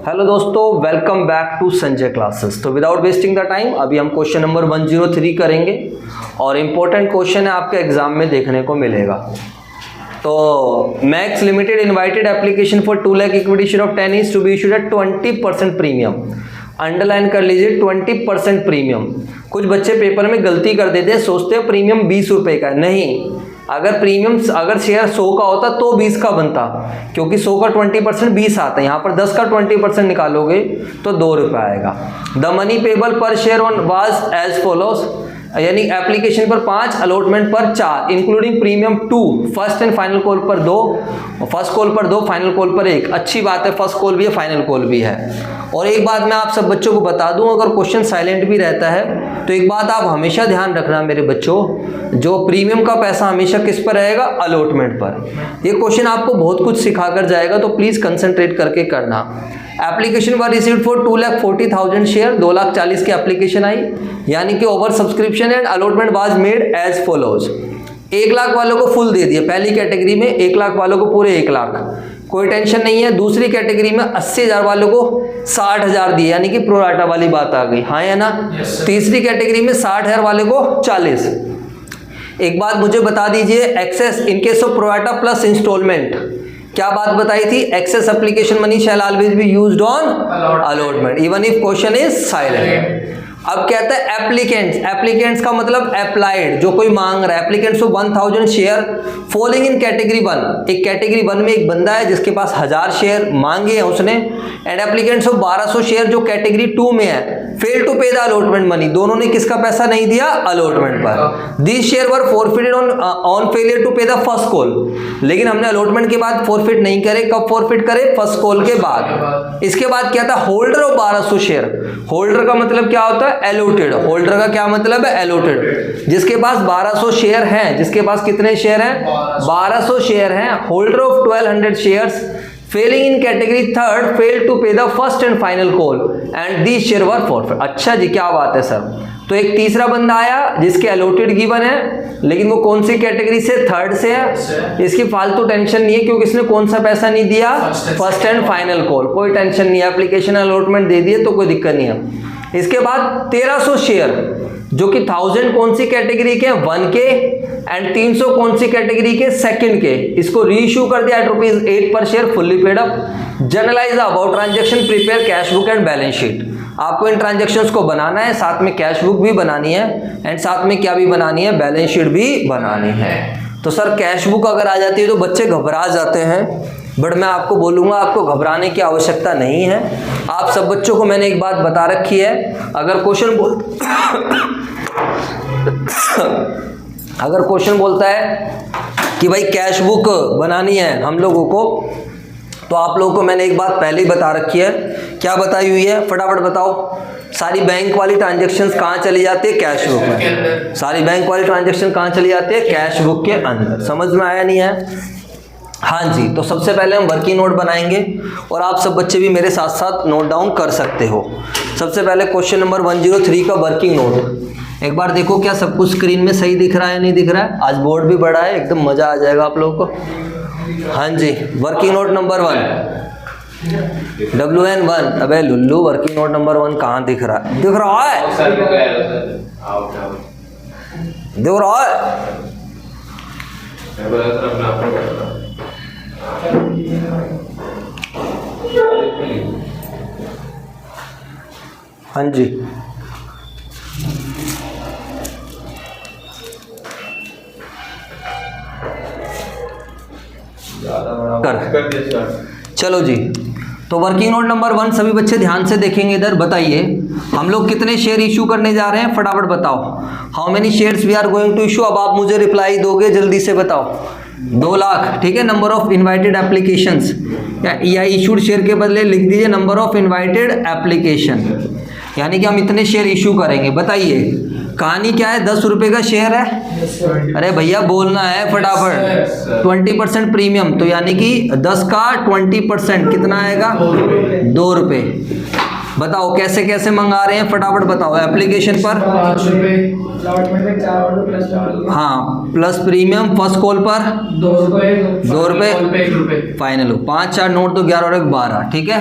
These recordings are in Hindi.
हेलो दोस्तों, welcome back to Sanjay classes. तो विदाउट वेस्टिंग द टाइम अभी हम क्वेश्चन नंबर 103 करेंगे और इम्पोर्टेंट क्वेश्चन है, आपके एग्जाम में देखने को मिलेगा। तो Max limited invited application for 2 lakh equity share of 10 is to be issued at 20% premium. Underline कर लीजिए 20% प्रीमियम। कुछ बच्चे पेपर में गलती कर देते हैं, सोचते हैं प्रीमियम 20 रुपए का। नहीं, अगर प्रीमियम अगर शेयर 100 का होता तो 20 का बनता, क्योंकि 100 का 20% 20 आता है। यहाँ पर 10 का 20% निकालोगे तो 2 रुपये आएगा। The money payable per share on was as follows, यानी एप्लीकेशन पर 5, अलॉटमेंट पर 4, including premium 2, first and final call पर 2, फर्स्ट कॉल पर 2, फाइनल कॉल पर 1। अच्छी बात है, फर्स्ट कॉल भी है, फाइनल कॉल भी है। और एक बात मैं आप सब बच्चों को बता दूं, अगर क्वेश्चन साइलेंट भी रहता है तो एक बात आप हमेशा ध्यान रखना मेरे बच्चों, जो प्रीमियम का पैसा हमेशा किस पर रहेगा? अलॉटमेंट पर। ये क्वेश्चन आपको बहुत कुछ सिखा कर जाएगा, तो प्लीज कंसंट्रेट करके करना। Application were received for 2,40,000 share, 2,40,000 की एप्लीकेशन आई, यानी कि over subscription and allotment was made as follows. 1 lakh वालों को फुल दे दिया, पहली कैटेगरी में 1 लाख वालों को पूरे 1 लाख, कोई टेंशन नहीं है। दूसरी कैटेगरी में 80,000 वालों को 60,000 दिए, यानी कि प्रोराटा वाली बात आ गई, हाँ या ना? तीसरी कैटेगरी में 60,000 वाले को 40। एक बात मुझे बता दीजिए, excess in case of pro rata plus instalment, क्या बात बताई थी? Excess application money shall always be used on allotment even if question is silent. अब कहता है एप्लीकेंट्स, एप्लीकेंट्स का मतलब अप्लाइड, जो कोई मांग रहा है। Applicants of 1000 share following in category 1, एक कैटेगरी 1 में एक बंदा है जिसके पास 1000 शेयर मांगे हैं उसने, एंड एप्लीकेंट्स ऑफ 1200 शेयर जो कैटेगरी 2 में है, fail to pay the allotment money, दोनों ने किसका पैसा नहीं दिया? अलॉटमेंट पर। This share were forfeited on failure to pay the first call, लेकिन हमने अलॉटमेंट के बाद फॉरफिट नहीं करे। कब फॉरफिट करे? फर्स्ट कॉल के बाद। इसके बाद क्या था? होल्डर ऑफ 1200 शेयर, होल्डर का मतलब क्या होता है? एलोटेड। होल्डर का क्या मतलब है? एलोटेड। जिसके पास 1200 शेयर हैं, जिसके पास कितने शेयर हैं? 1200 शेयर हैं। Holder of 1200 shares failing in category 3rd fail to pay the first and final call and this share were forfeit. अच्छा जी, क्या बात है सर। तो एक तीसरा बंदा आया जिसके अलॉटेड गिवन है, लेकिन वो कौन सी कैटेगरी से? 3rd से है। इसकी फालतू टेंशन नहीं है, क्योंकि इसने कौन सा पैसा नहीं दिया? First and final call. कोई टेंशन नहीं है, एप्लीकेशन अलॉटमेंट दे दिए तो कोई दिक्कत नहीं है। इसके बाद 1300 शेयर, जो कि 1000 कौन सी कैटेगरी के? 1 के, एंड 300 कौन सी कैटेगरी के? 2nd के। इसको रीइश्यू कर दिया एट ₹8 पर share, fully paid up. Generalized about transaction, prepare cash book and balance sheet. आपको इन ट्रांजैक्शंस को बनाना है, साथ में कैश बुक भी बनानी है, एंड साथ में क्या भी बनानी है? बैलेंस शीट भी बनानी है। तो सर कैश बुक अगर आ जाती है तो बच्चे घबरा जाते हैं, बट मैं आपको बोलूँगा आपको घबराने की आवश्यकता नहीं है। आप सब बच्चों को मैंने एक बात बता रखी है, अगर क्वेश्चन बोलता है कि भाई कैश बुक बनानी है हम लोगों को, तो आप लोगों को मैंने एक बात पहले ही बता रखी है। क्या बताई हुई है? फटाफट बताओ। सारी बैंक वाली ट्रांजैक्शंस कहाँ चली जाती है? कैश बुक में। सारी बैंक वाली ट्रांजैक्शन कहाँ चली जाती है? कैश बुक के अंदर। समझ में आया नहीं है? हाँ जी। तो सबसे पहले हम वर्किंग नोट बनाएंगे, और आप सब बच्चे भी मेरे साथ साथ नोट डाउन कर सकते हो। सबसे पहले क्वेश्चन नंबर 103 का वर्किंग नोट। एक बार देखो क्या सब कुछ स्क्रीन में सही दिख रहा है, नहीं दिख रहा है? आज बोर्ड भी बड़ा है, एकदम मजा आ जाएगा आप लोगों को। हाँ जी, वर्किंग नोट नंबर 1 WN1। अबे लुल्लू, वर्किंग नोट नंबर 1 कहाँ दिख रहा है? दिख रहा है? दिख रहा है? हाँ जी, चलो जी। तो वर्किंग नोट नंबर 1 सभी बच्चे ध्यान से देखेंगे इधर। बताइए हम लोग कितने शेयर इशू करने जा रहे हैं? फटाफट बताओ। How many shares we are going to issue? अब आप मुझे रिप्लाई दोगे, जल्दी से बताओ। 2 लाख, ठीक है। नंबर ऑफ इनवाइटेड एप्लीकेशंस, या इशूड शेयर के बदले लिख दीजिए नंबर ऑफ इनवाइटेड एप्लीकेशन, यानी कि हम इतने शेयर इशू करेंगे। बताइए कहानी क्या है? 10 रुपए का शेयर है। अरे भैया बोलना है फटाफट। 20% प्रीमियम, तो यानी कि 10 का 20% कितना आएगा? 2 रुपये। बताओ कैसे कैसे मंगा रहे हैं, फटाफट बताओ। एप्लीकेशन पर 5 रुपए, अलॉटमेंट में 4 रुपए प्लस, हाँ प्लस प्रीमियम, फर्स्ट कॉल पर 2 रुपए, 2 रुपए, कॉल पे 1 रुपए, फाइनल हो 5 4 नोट तो 11 और 1 12, ठीक है।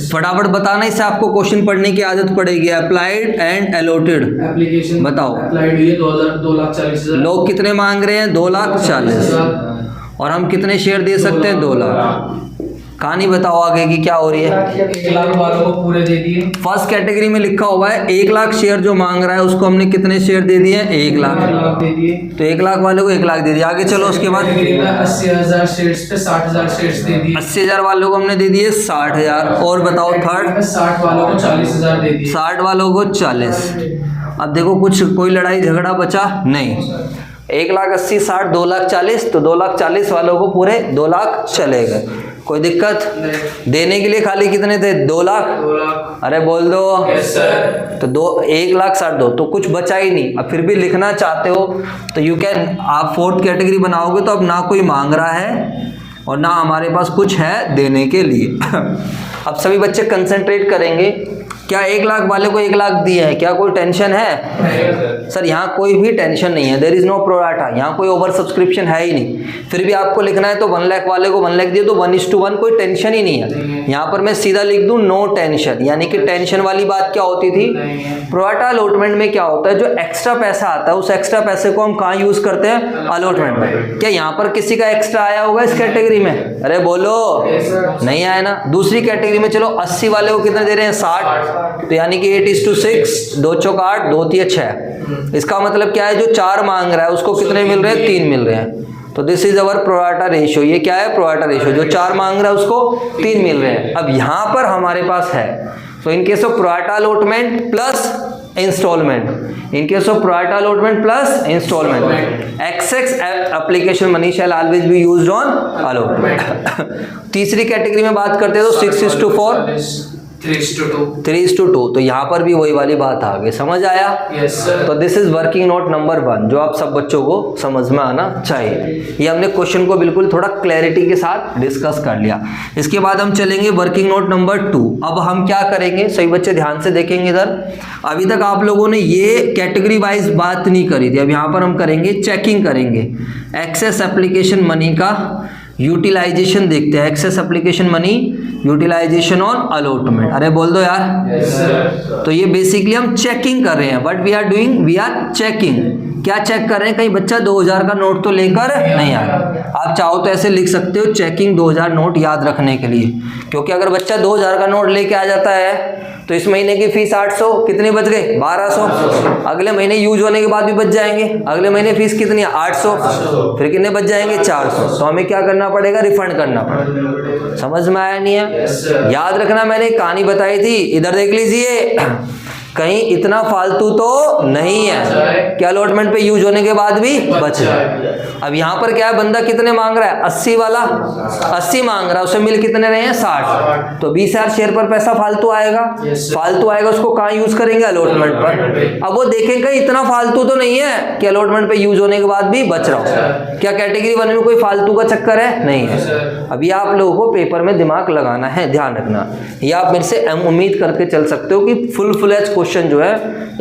फटाफट बताना, इससे आपको क्वेश्चन पढ़ने की आदत पड़ेगी। अप्लाइड एंड अलॉटेड एप्लीकेशन बताओ। अप्लाइड हुई है 2,40,000, लोग कितने मांग रहे हैं? 2,40,000, और हम कितने शेयर दे सकते हैं? 2 लाख। कहानी बताओ आगे की क्या हो रही है। 1 लाख वालों को पूरे दे दिए। फर्स्ट कैटेगरी में लिखा हुआ है 1 लाख शेयर जो मांग रहा है उसको हमने कितने शेयर दे दिए? 1 लाख दे दिए। तो 1 लाख वाले को 1 लाख दे दिया। आगे चलो उसके बाद 80,000 शेयर्स पे 60,000 शेयर्स दे दिए। 80,000 वालों को हमने दे दिए 60,000। और बताओ थर्ड 60 वालों को 40,000 दे दिए। 60 वालों को 40। अब देखो कुछ कोई लड़ाई झगड़ा बचा नहीं। 1,80,000 60 2,40,000, तो 2,40,000 वालों को पूरे 2 लाख चले गए। कोई दिक्कत? देने के लिए खाली कितने थे? 2 लाख। 2 लाख। अरे बोल दो। Yes sir. तो 1,60,000 तो कुछ बचा ही नहीं। अब फिर भी लिखना चाहते हो तो यू कैन, आप 4th कैटेगरी बनाओगे तो अब ना कोई मांग रहा है और ना हमारे पास कुछ है देने के लिए। अब सभी बच्चे कंसंट्रेट करेंगे। क्या 1 लाख वाले को 1 लाख दिए हैं? क्या कोई टेंशन है? सर यहाँ कोई भी टेंशन नहीं है। देयर इज नो प्रोराटा, यहाँ कोई ओवर सब्सक्रिप्शन है ही नहीं। फिर भी आपको लिखना है तो 1 लाख वाले को 1 लाख दिए तो 1:1, कोई टेंशन ही नहीं है। यहाँ पर मैं सीधा लिख दूं नो टेंशन, यानी कि टेंशन वाली बात क्या होती थी? प्रोराटा अलॉटमेंट में क्या होता है, जो एक्स्ट्रा पैसा आता है उस एक्स्ट्रा पैसे को हम कहाँ यूज करते हैं? अलॉटमेंट में। क्या यहाँ पर किसी का एक्स्ट्रा आया होगा इस कैटेगरी में? अरे बोलो, नहीं आया ना। दूसरी कैटेगरी में चलो 80 वाले को कितना दे रहे हैं? 60, तो यानी कि 8:6, 2 चौक 8, 2 तिया 6। इसका मतलब क्या है, जो 4 मांग रहा है उसको कितने मिल रहे हैं? 3 मिल रहे हैं। तो this is our pro rata ratio. ये क्या है? Pro rata ratio. जो 4 मांग रहा है उसको 3 मिल रहे हैं। अब यहाँ पर हमारे पास है, so in case of pro rata allotment plus instalment, in case of pro rata allotment plus instalment, excess application money shall always be used on allotment. तीसरी कैटेगरी में बात करते हैं तो 6:4, 3:2, तो यहाँ पर भी वही वाली बात आ गई। समझ आया? Yes sir. तो this is working note number 1, जो आप सब बच्चों को समझ में आना चाहिए। ये हमने क्वेश्चन को बिल्कुल थोड़ा क्लैरिटी के साथ डिस्कस कर लिया। इसके बाद हम चलेंगे वर्किंग नोट नंबर 2। अब हम क्या करेंगे, सही बच्चे ध्यान से देखेंगे इधर। अभी तक आप लोगों ने ये कैटेगरी वाइज बात नहीं करी थी। अब यहाँ पर हम करेंगे चेकिंग करेंगे एक्सेस एप्लीकेशन मनी का यूटिलाइजेशन देखते हैं। Excess application money utilisation on allotment. अरे बोल दो यार। Yes sir. तो ये बेसिकली हम चेकिंग कर रहे हैं। What we are doing? We are checking. क्या चेक कर रहे हैं? कहीं बच्चा 2000 का नोट तो लेकर नहीं आया। आप चाहो तो ऐसे लिख सकते हो, चेकिंग 2000 नोट याद रखने के लिए। क्योंकि अगर बच्चा 2000 का नोट लेके आ जाता है तो इस महीने की फीस 800, कितनी बच गई? 1200। अगले महीने यूज होने के बाद भी बच जाएंगे। अगले महीने फीस कितनी है? 800। फिर कितने बच जाएंगे? 400। तो हमें क्या करना पड़ेगा? रिफंड करना पड़ेगा। समझ में आया नहीं है? याद रखना, मैंने एक कहानी बताई थी, इधर देख लीजिए। कहीं इतना फालतू तो नहीं है कि अलॉटमेंट पे यूज होने के बाद भी बच जाए। अब यहाँ पर क्या है, बंदा कितने मांग रहा है? 80 वाला 80 मांग रहा है, उसे मिल कितने रहे हैं? 60। तो 20,000 शेयर पर पैसा फालतू आएगा। फालतू आएगा, उसको कहाँ यूज करेंगे? अलॉटमेंट पर। अब वो देखेंगे इतना फालतू तो नहीं है कि अलॉटमेंट पे यूज होने के बाद भी बच रहा हो। क्या कैटेगरी 1 में कोई फालतू का चक्कर है? नहीं है। अभी आप लोगों को पेपर में दिमाग लगाना है, ध्यान रखना। ये आप मेरे से उम्मीद करके चल सकते हो कि फुल फ्लैज क्वेश्चन जो है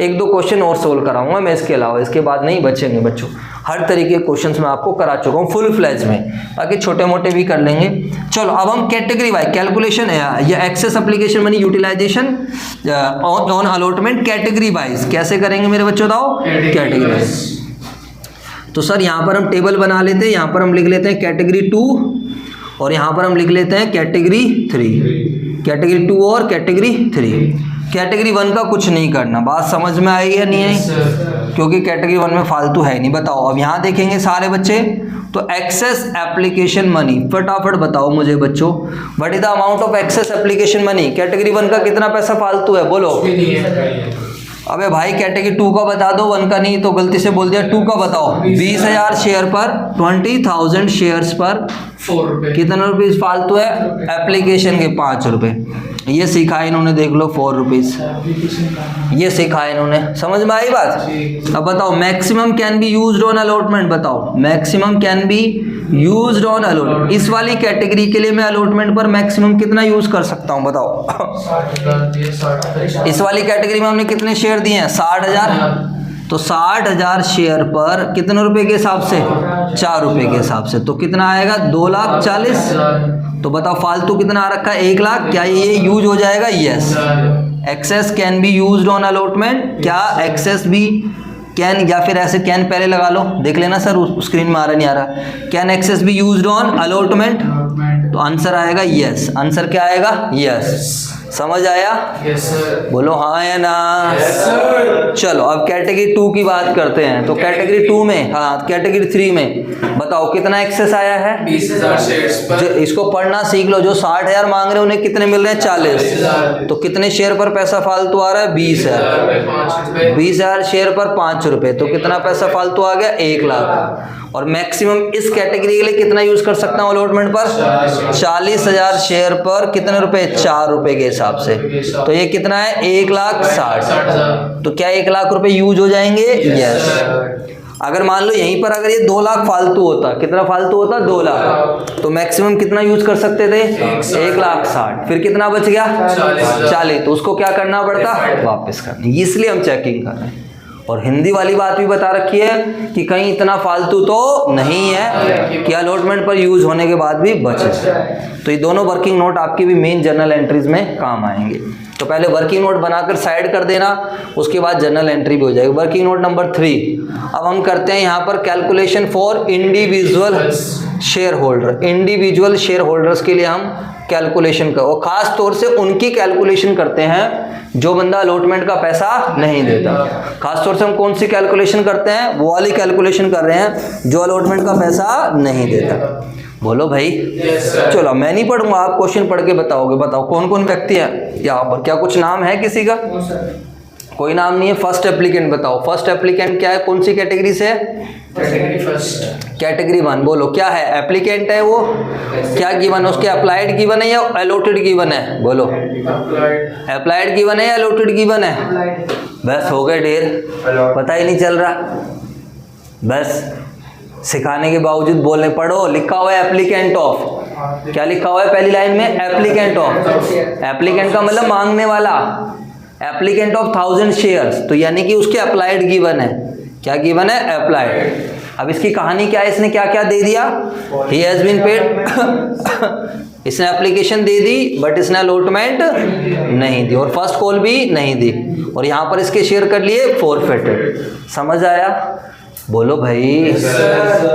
1-2 क्वेश्चन और सोल्व कराऊंगा मैं इसके अलावा, इसके बाद नहीं बचेंगे बच्चों। हर तरीके के क्वेश्चंस मैं आपको करा चुका हूँ फुल फ्लैज में, बाकी छोटे मोटे भी कर लेंगे। चलो अब हम कैटेगरी वाइज कैलकुलेशन या excess application money utilisation on allotment category wise कैसे करेंगे मेरे बच्चों? बताओ। कैटेगरी वाइज तो सर यहाँ पर हम टेबल बना लेते हैं। यहाँ पर हम लिख लेते हैं कैटेगरी 2 और यहाँ पर हम लिख लेते हैं कैटेगरी 3। कैटेगरी 2 और कैटेगरी 3। कैटेगरी 1 का कुछ नहीं करना। बात समझ में आई या नहीं आई? क्योंकि कैटेगरी 1 में फालतू है नहीं। बताओ अब यहाँ देखेंगे सारे बच्चे, तो एक्सेस एप्लीकेशन मनी फटाफट बताओ मुझे बच्चों, what is the amount of excess application money? Category 1 का कितना पैसा फालतू है? बोलो। अबे भाई कैटेगरी 2 का बता दो, 1 का नहीं तो गलती से बोल दिया। 2 का बताओ। 20,000 शेयर पर 20,000 शेयर्स पर 4 रुपए। कितना रुपीज फालतू है? एप्लीकेशन के 5 रुपए। ये सीखा है इन्होंने, देख लो 4 रुपीज़, ये सीखा है इन्होंने। समझ में आई बात? अब बताओ maximum can be used on allotment, बताओ maximum can be used on allotment. इस वाली कैटेगरी के लिए मैं अलॉटमेंट पर मैक्सिमम कितना यूज कर सकता हूँ बताओ? 60,000। इस वाली कैटेगरी में हमने कितने शेयर दिए हैं? 60,000। तो 60,000 शेयर पर कितने रुपए के हिसाब से? 4 रुपए के हिसाब से। तो कितना आएगा? 2,40,000। तो बताओ फालतू कितना आ रखा है? 1 लाख। क्या ये यूज हो जाएगा? Yes. Excess can be used on allotment. क्या एक्सेस भी कैन, या फिर ऐसे कैन पहले लगा लो, देख लेना सर स्क्रीन में आ रहा नहीं आ रहा। Can excess be used on allotment? तो आंसर आएगा यस। आंसर क्या आएगा? यस। समझ आया? Yes sir. बोलो हाँ या ना? Yes sir. चलो अब कैटेगरी 2 की बात करते हैं। तो कैटेगरी 2 में, हाँ कैटेगरी 3 में बताओ कितना एक्सेस आया है? 20,000 शेयर्स पर। जो इसको पढ़ना सीख लो। जो 60,000 मांग रहे हैं उन्हें कितने मिल रहे हैं? 40। तो कितने शेयर पर पैसा फालतू आ रहा है? 20,000। 20,000 शेयर पर 5 रुपए, तो कितना पैसा फालतू आ गया? 1 लाख। और मैक्सिमम इस कैटेगरी के लिए कितना यूज कर सकता हूँ अलॉटमेंट पर? 40,000 शेयर पर कितने रुपए? 4 रुपए के हिसाब से। तो ये कितना है? 1,60,000। तो क्या 1 लाख रुपए यूज हो जाएंगे? यस। अगर मान लो यहीं पर अगर ये 2 लाख फालतू होता, कितना फालतू होता? 2 लाख। तो मैक्सिमम कितना यूज कर सकते थे? 1,60,000। फिर कितना बच गया? 40। तो उसको क्या करना पड़ता? वापस करना। इसलिए हम चेकिंग कर रहे हैं। और हिंदी वाली बात भी बता रखी है कि कहीं इतना फालतू तो नहीं है कि अलॉटमेंट पर यूज होने के बाद भी बचे। तो ये दोनों वर्किंग नोट आपकी भी मेन जर्नल एंट्रीज में काम आएंगे। तो पहले वर्किंग नोट बनाकर साइड कर देना, उसके बाद जर्नल एंट्री भी हो जाएगी। वर्किंग नोट नंबर 3 अब हम करते हैं यहाँ पर calculation for individual share holder. Individual share holders के लिए हम कैलकुलेशन करो, और खास तौर से उनकी कैलकुलेशन करते हैं जो बंदा अलॉटमेंट का पैसा नहीं देता। खास तौर से हम कौन सी कैलकुलेशन करते हैं? वो वाली कैलकुलेशन कर रहे हैं जो अलॉटमेंट का पैसा नहीं देता। बोलो भाई। चलो मैं नहीं पढ़ूंगा, आप क्वेश्चन पढ़ के बताओगे। बताओ कौन कौन व्यक्ति है यहाँ पर? क्या कुछ नाम है किसी का? कोई नाम नहीं है। फर्स्ट एप्लीकेंट बताओ। फर्स्ट एप्लीकेंट क्या है? कौन सी कैटेगरी से? Category first. कैटेगरी 1। बोलो क्या है? एप्लीकेंट है वो। क्या गिवन है उसके? अप्लाइड गिवन है या अलॉटेड गिवन है? बोलो अप्लाइड गिवन है या अलॉटेड गिवन है? बस हो गए ढेर, पता ही नहीं चल रहा। बस सिखाने के बावजूद बोलने। पढ़ो, लिखा हुआ है एप्लीकेंट ऑफ। क्या लिखा हुआ है पहली लाइन में? Applicant of. एप्लीकेंट का मतलब मांगने वाला। एप्लीकेंट ऑफ 1000 शेयर्स, तो यानी कि उसके अप्लाइड गिवन है। क्या गिवन है? अप्लाइड। अब इसकी कहानी क्या है? इसने क्या क्या दे दिया? He has been paid. इसने एप्लीकेशन दे दी बट इसने अलॉटमेंट नहीं दी, और फर्स्ट कॉल भी नहीं दी, और यहाँ पर इसके शेयर कर लिए फॉरफिटेड। समझ आया? बोलो भाई।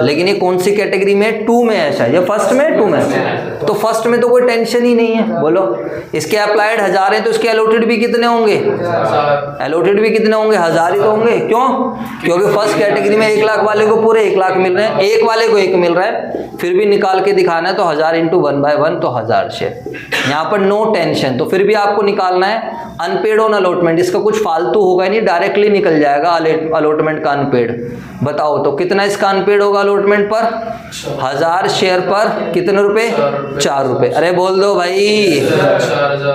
लेकिन ये कौन सी कैटेगरी में? 2 में है शायद, या फर्स्ट में? 2 में। तो फर्स्ट में तो कोई टेंशन ही नहीं है। बोलो इसके अप्लाइड 1000 है तो इसके अलॉटेड भी कितने होंगे? अलॉटेड भी कितने होंगे? 1000 ही तो होंगे। क्यों? क्योंकि फर्स्ट कैटेगरी में 1 लाख वाले को पूरे 1 लाख मिल रहे हैं, एक वाले को 1 मिल रहा है, फिर भी निकाल के दिखाना है। तो 1000 इंटू 1/1 तो 1000 शेयर। यहाँ पर नो टेंशन। तो फिर भी आपको निकालना है अनपेड ऑन अलॉटमेंट। इसका कुछ फालतू होगा नहीं, डायरेक्टली निकल जाएगा अलॉटमेंट का अनपेड। बताओ तो कितना इसका अनपेड होगा अलॉटमेंट पर? 1000 शेयर पर कितने रुपए? 4 रुपए। अरे बोल दो भाई,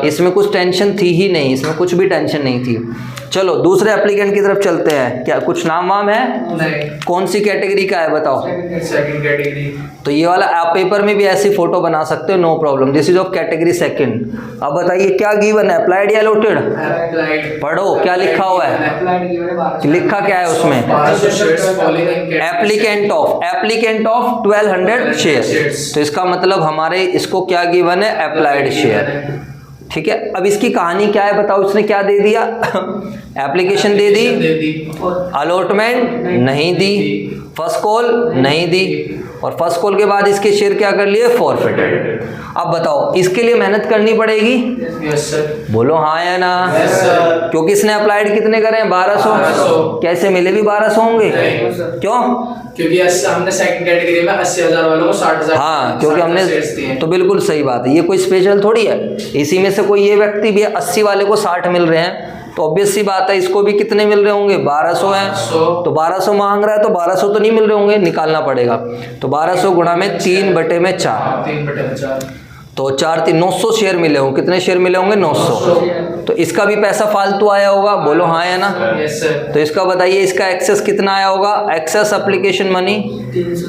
इसमें कुछ टेंशन थी ही नहीं, इसमें कुछ भी टेंशन नहीं थी। चलो दूसरे एप्लीकेंट की तरफ चलते हैं। क्या कुछ नाम वाम है? नहीं। कौन सी कैटेगरी का है बताओ? Second category. तो ये वाला आप पेपर में भी ऐसी फोटो बना सकते हो, no problem. This is of category 2। अब बताइए क्या गिवन है? अप्लाइड या अलॉटेड? अप्लाइड। पढ़ो क्या लिखा हुआ है? लिखा क्या है उसमें? Applicant of. Applicant of 1200 share. तो इसका मतलब हमारे इसको क्या गिवन है? Applied share. ठीक है। अब इसकी कहानी क्या है बताओ? इसने क्या दे दिया? एप्लीकेशन दे दी, अलॉटमेंट नहीं दी, फर्स्ट कॉल नहीं दी, और फर्स्ट कॉल के बाद इसके शेयर क्या कर लिए? फॉरफिटेड। अब बताओ इसके लिए मेहनत करनी पड़ेगी? Yes sir. बोलो हाँ या ना? Yes sir. क्योंकि इसने अप्लाइड कितने करे हैं? 1200। कैसे मिले भी 1200 होंगे? क्यों? क्योंकि हमने सेकंड कैटेगरी में 80,000 वालों को 60,000। हाँ, क्योंकि हमने, तो बिल्कुल सही बात है। ये कोई स्पेशल थोड़ी है। इसी में से कोई ये व्यक्ति भी 80 वाले को 60 मिल रहे हैं, तो ऑब्वियस सी बात है इसको भी कितने मिल रहे होंगे? 1200 हैं। तो 1200 मांग रहा है तो 1200 तो नहीं मिल रहे होंगे, निकालना पड़ेगा। तो 1200 गुणा में 3/4। 3/4। तो 4 3 900 शेयर मिले होंगे। कितने शेयर मिले होंगे? 900। तो इसका भी पैसा फालतू आया होगा, बोलो हाँ या ना। Yes sir. तो इसका बताइए, इसका एक्सेस कितना आया होगा? एक्सेस एप्लीकेशन मनी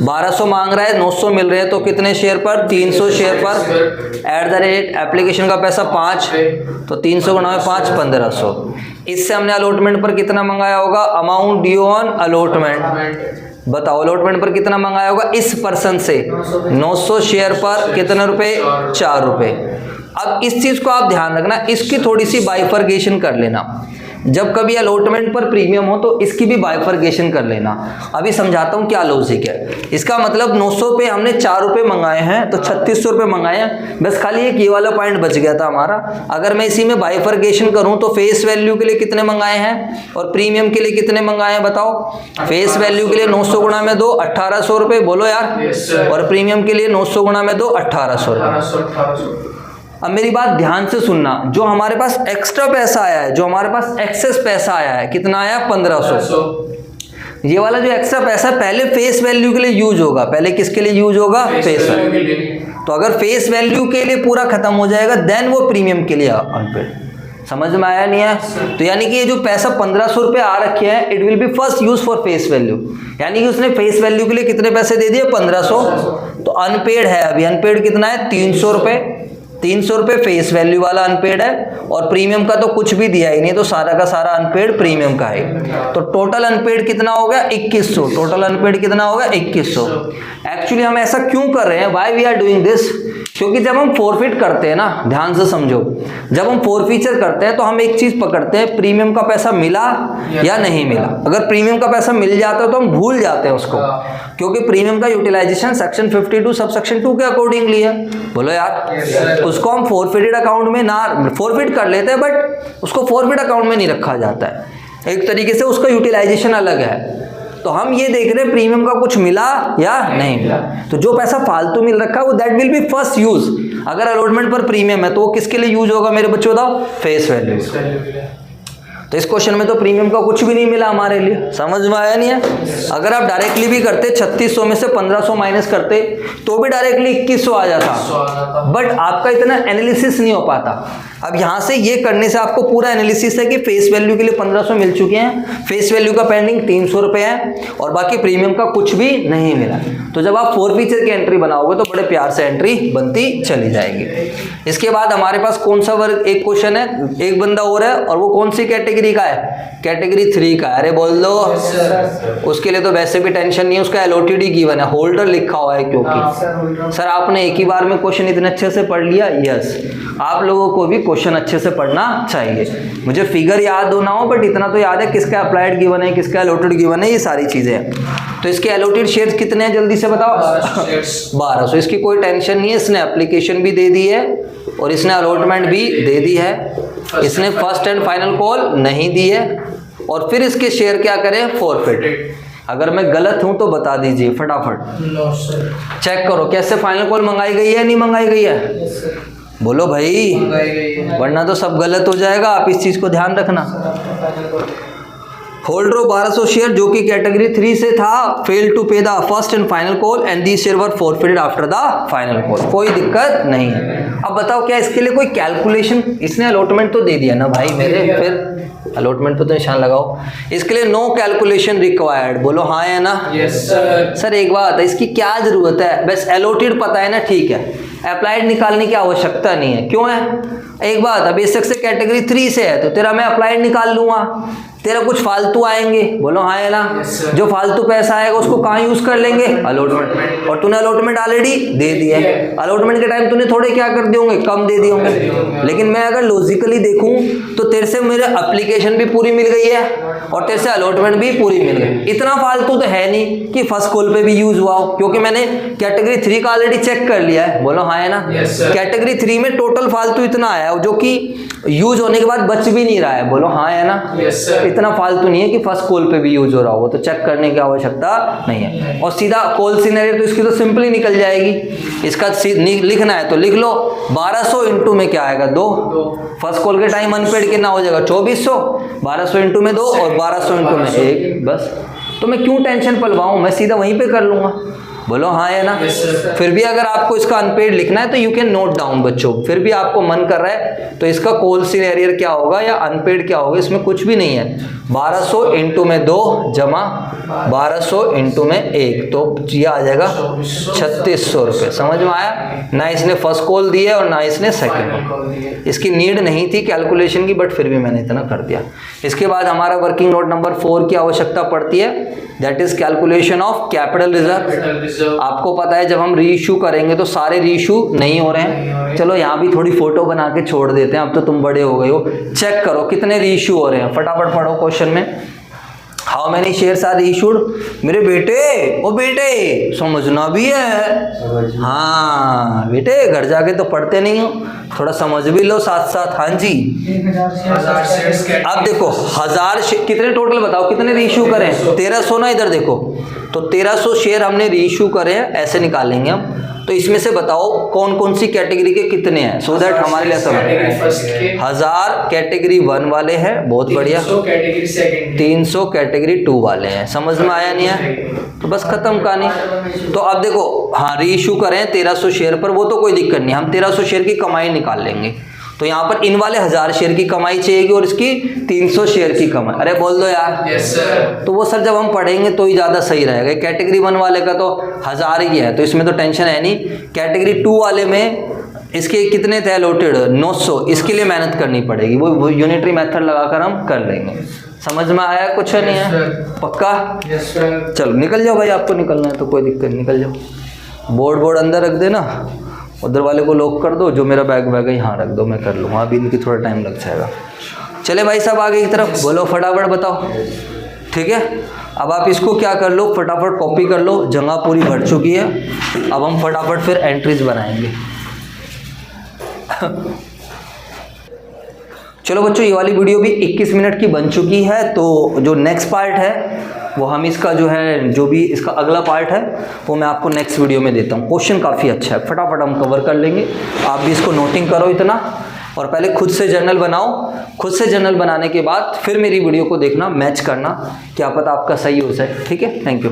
1200 मांग रहा है, 900 मिल रहे हैं, तो कितने शेयर पर? 300 शेयर पर। एट द रेट एप्लीकेशन का पैसा 5, तो 300 गुणा में 5 1500। इससे हमने अलॉटमेंट पर कितना मंगाया होगा? Amount due on allotment. बताओ अलॉटमेंट पर कितना मंगाया होगा इस पर्सन से? 900 शेयर पर कितने रुपए? 4 रुपए। अब इस चीज को आप ध्यान रखना, इसकी थोड़ी सी बाइफर्केशन कर लेना। जब कभी अलॉटमेंट पर प्रीमियम हो तो इसकी भी बाइफर्केशन कर लेना। अभी समझाता हूँ क्या लॉजिक है इसका। मतलब 900 पे हमने 4 रुपए मंगाए हैं, तो 3600 रुपए मंगाए हैं। बस खाली एक ये वाला पॉइंट बच गया था हमारा। अगर मैं इसी में बाइफर्केशन करूँ तो फेस वैल्यू के लिए कितने मंगाए हैं और प्रीमियम के लिए कितने मंगाए हैं? बताओ। फेस वैल्यू के लिए 900 गुणा में 2 1800 रुपए, बोलो यार। और प्रीमियम के लिए 900 गुणा में 2 1800 रुपए। अब मेरी बात ध्यान से सुनना, जो हमारे पास एक्स्ट्रा पैसा आया है, जो हमारे पास एक्सेस पैसा आया है, कितना आया? 1500। ये वाला जो एक्स्ट्रा पैसा पहले फेस वैल्यू के लिए यूज होगा। पहले किसके लिए यूज होगा? फेस वैल्यू के लिए। तो अगर फेस वैल्यू के लिए पूरा खत्म हो जाएगा देन वो प्रीमियम के लिए अनपेड। समझ में आया नहीं है? तो यानी कि ये जो पैसा 1500 रुपए आ रखे हैं, it will be first use for face value. यानी कि उसने फेस वैल्यू के लिए कितने पैसे दे दिए? 1500। तो अनपेड है अभी। अनपेड कितना है? 300 रुपए। 300 रुपए फेस वैल्यू वाला अनपेड है, और प्रीमियम का तो कुछ भी दिया ही नहीं, तो सारा का सारा अनपेड प्रीमियम का है। तो टोटल अनपेड कितना हो गया? 2100। टोटल अनपेड कितना हो गया? 2100। एक्चुअली हम ऐसा क्यों कर रहे हैं? Why we are doing this? क्योंकि जब हम फॉरफिट करते हैं ना, ध्यान से समझो, जब हम फॉरफीचर करते हैं तो हम एक चीज पकड़ते हैं, प्रीमियम का पैसा मिला या नहीं मिला। अगर प्रीमियम का पैसा मिल जाता है तो हम भूल जाते हैं उसको, क्योंकि प्रीमियम का यूटिलाइजेशन सेक्शन 52 सब सेक्शन 2 के अकॉर्डिंगली है। बोलो यार। उसको हम फॉरफिटेड अकाउंट में ना फॉरफिट कर लेते हैं, बट उसको फॉरफिट अकाउंट में नहीं रखा जाता है। एक तरीके से उसका यूटिलाइजेशन अलग है। तो हम ये देख रहे हैं प्रीमियम का कुछ मिला या नहीं मिला। तो जो पैसा फालतू मिल रखा है वो that will be first use. अगर अलॉटमेंट पर प्रीमियम है तो वो किसके लिए यूज होगा मेरे बच्चों? बताओ। Face value. तो इस क्वेश्चन में तो प्रीमियम का कुछ भी नहीं मिला हमारे लिए। समझ में आया नहीं है? अगर आप डायरेक्टली भी करते 3600 में से 1500 माइनस करते तो भी डायरेक्टली 2100 आ जाता, बट आपका इतना एनालिसिस नहीं हो पाता। अब यहाँ से ये करने से आपको पूरा एनालिसिस है कि फेस वैल्यू के लिए 1500 मिल चुके हैं, फेस वैल्यू का पेंडिंग 300 रुपये है, और बाकी प्रीमियम का कुछ भी नहीं मिला। तो जब आप फॉरफीचर की एंट्री बनाओगे तो बड़े प्यार से एंट्री बनती चली जाएगी। इसके बाद हमारे पास कौन सा वर्ग? एक क्वेश्चन है, एक बंदा और है, और वो कौन सी कैटेगरी का है? कैटेगरी 3 का। अरे बोल दो। उसके लिए तो वैसे भी टेंशन नहीं है, उसका एलओटीडी गिवन है, होल्डर लिखा हुआ है। क्योंकि सर आपने एक ही बार में क्वेश्चन इतने अच्छे से पढ़ लिया। यस, आप लोगों को भी क्वेश्चन अच्छे से पढ़ना चाहिए। मुझे फिगर याद हो ना हो, बट इतना तो याद है किसका अप्लाइड गिवन है, किसका एलोटेड गिवन है, ये सारी चीजें हैं। तो इसके एलोटेड शेयर्स कितने हैं जल्दी से बताओ? 1200। इसकी कोई टेंशन नहीं है, इसने एप्लीकेशन भी दे दी है और इसने अलॉटमेंट भी दे दी है। इसने फर्स्ट एंड फाइनल कॉल नहीं दी है, और फिर इसके शेयर क्या करें? फॉरफिट। अगर मैं गलत हूं तो बता दीजिए फटाफट। चेक करो कैसे फाइनल कॉल मंगाई गई है, नहीं मंगाई गई है? बोलो भाई, वरना तो सब गलत हो जाएगा। आप इस चीज को ध्यान रखना। होल्डर ऑफ 1200 शेयर जो कि कैटेगरी 3 से था, fail to pay the first and final call and the share were forfeited after the final call. कोई दिक्कत नहीं है। अब बताओ क्या इसके लिए कोई कैलकुलेशन? इसने अलॉटमेंट तो दे दिया ना भाई मेरे, फिर अलॉटमेंट पे तो निशान लगाओ। इसके लिए नो कैलकुलेशन रिक्वायर्ड। बोलो हाँ या ना? Yes sir. सर एक बात है, इसकी क्या जरूरत है? बस एलोटेड पता है ना, ठीक है। अप्लाइड निकालने की आवश्यकता नहीं है। क्यों है? एक बात, अब बेशक से कैटेगरी 3 से है तो तेरा मैं अप्लाइड निकाल लूंगा, तेरा कुछ फालतू आएंगे। बोलो हाँ या ना? जो फालतू पैसा आएगा उसको कहाँ यूज कर लेंगे? अलॉटमेंट। और तूने अलॉटमेंट ऑलरेडी दे दिया है। अलॉटमेंट के टाइम तूने थोड़े क्या कर दिए होंगे? कम दे दिए होंगे। लेकिन मैं अगर लॉजिकली देखूं तो तेरे से मेरे एप्लीकेशन भी पूरी मिल गई है और तेरे से अलॉटमेंट भी पूरी मिल गई। इतना फालतू तो है नहीं कि फर्स्ट कॉल पे भी यूज हुआ हो, क्योंकि मैंने कैटेगरी 3 का ऑलरेडी चेक कर लिया है। बोलो हाँ या ना? कैटेगरी 3 में टोटल फालतू इतना आया जो कि यूज होने के बाद बच भी नहीं रहा है। बोलो हाँ या ना? इतना फालतू नहीं है कि फर्स्ट कॉल पे भी यूज हो रहा हो, तो चेक करने की आवश्यकता नहीं है। और सीधा कॉल सिनेरियो तो इसकी तो सिंपली निकल जाएगी। इसका लिखना है तो लिख लो। 1200 इंटू में क्या आएगा? 2। फर्स्ट कॉल के टाइम अनपेड कितना हो जाएगा? 2400। 1200 इंटू में 2 और 1200 इंटू में 1। बस। तो मैं क्यों टेंशन पलवाऊं, मैं सीधा वहीं पे कर लूंगा। बोलो हाँ या ना। Yes, sir. फिर भी अगर आपको इसका अनपेड लिखना है तो यू कैन नोट डाउन बच्चों, फिर भी आपको मन कर रहा है तो इसका कोलसिन एरियर क्या होगा या अनपेड क्या होगा, इसमें कुछ भी नहीं है। 1200 इंटू में 2 जमा 1200 इंटू में 1, तो ये आ जाएगा 3600 रुपये। समझ में आया ना। इसने फर्स्ट कॉल दी है और ना इसने सेकंड। इसकी नीड नहीं थी कैलकुलेशन की, बट फिर भी मैंने इतना कर दिया। इसके बाद हमारा वर्किंग नोट नंबर 4 की आवश्यकता पड़ती है, that is calculation of capital reserve. आपको पता है जब हम रीइश्यू करेंगे तो सारे रीइश्यू नहीं हो रहे हैं। चलो यहाँ भी थोड़ी फोटो बना के छोड़ देते हैं, अब तो तुम बड़े हो गए हो। चेक करो कितने रीइश्यू हो रहे हैं, फटाफट पढ़ो क्वेश्चन में। How many shares are issued. मेरे बेटे, ओ बेटे समझना भी है। हाँ बेटे, घर जाके तो पढ़ते नहीं हो, थोड़ा समझ भी लो साथ साथ। हाँ जी, 1000 शेयर्स के अब देखो 1000 कितने टोटल बताओ, कितने रीइश्यू करें। 1300 ना, इधर देखो तो 1300 शेयर हमने रीइश्यू करे हैं, ऐसे निकालेंगे हम। तो इसमें से बताओ कौन कौन सी कैटेगरी के कितने हैं, सो दैट हमारे लिए सब कैटेगरी फर्स्ट के 1000 कैटेगरी 1 वाले हैं, बहुत बढ़िया। 300 कैटेगरी सेकंड के 300 कैटेगरी 2 वाले हैं। समझ में आया नहीं है तो बस खत्म कहानी। तो अब देखो हाँ रीइश्यू करें 1300 शेयर पर, वो तो कोई दिक्कत नहीं, हम 1300 शेयर की कमाई निकाल लेंगे। तो यहाँ पर इन वाले 1000 शेयर की कमाई चाहिएगी और इसकी 300 शेयर की कमाई। अरे बोल दो यार। Yes sir. तो वो सर जब हम पढ़ेंगे तो ही ज़्यादा सही रहेगा। कैटेगरी 1 वाले का तो 1000 ही है, तो इसमें तो टेंशन है नहीं। कैटेगरी 2 वाले में इसके कितने थे अलॉटेड, 900, इसके लिए मेहनत करनी पड़ेगी, वो यूनिटरी मेथड लगाकर हम कर लेंगे। समझ में आया कुछ नहीं है, पक्का। Yes sir. चलो निकल जाओ भाई, आपको निकलना है तो कोई दिक्कत नहीं, निकल जाओ। बोर्ड अंदर रख देना, उधर वाले को लॉक कर दो, जो मेरा बैग है यहाँ रख दो, मैं कर लूँगा। अभी इनकी थोड़ा टाइम लग जाएगा। चले भाई साहब आगे की तरफ, बोलो फटाफट बताओ, ठीक है। अब आप इसको क्या कर लो, फटाफट कॉपी कर लो, जगह पूरी भर चुकी है। अब हम फटाफट फिर एंट्रीज बनाएंगे। चलो बच्चों, ये वाली वीडियो भी 21 मिनट की बन चुकी है। तो जो नेक्स्ट पार्ट है वो हम इसका जो भी इसका अगला पार्ट है वो मैं आपको नेक्स्ट वीडियो में देता हूँ। क्वेश्चन काफ़ी अच्छा है, फटाफट हम कवर कर लेंगे। आप भी इसको नोटिंग करो इतना, और पहले खुद से जर्नल बनाओ। खुद से जर्नल बनाने के बाद फिर मेरी वीडियो को देखना, मैच करना, क्या पता आपका सही हो जाए। ठीक है, थैंक यू।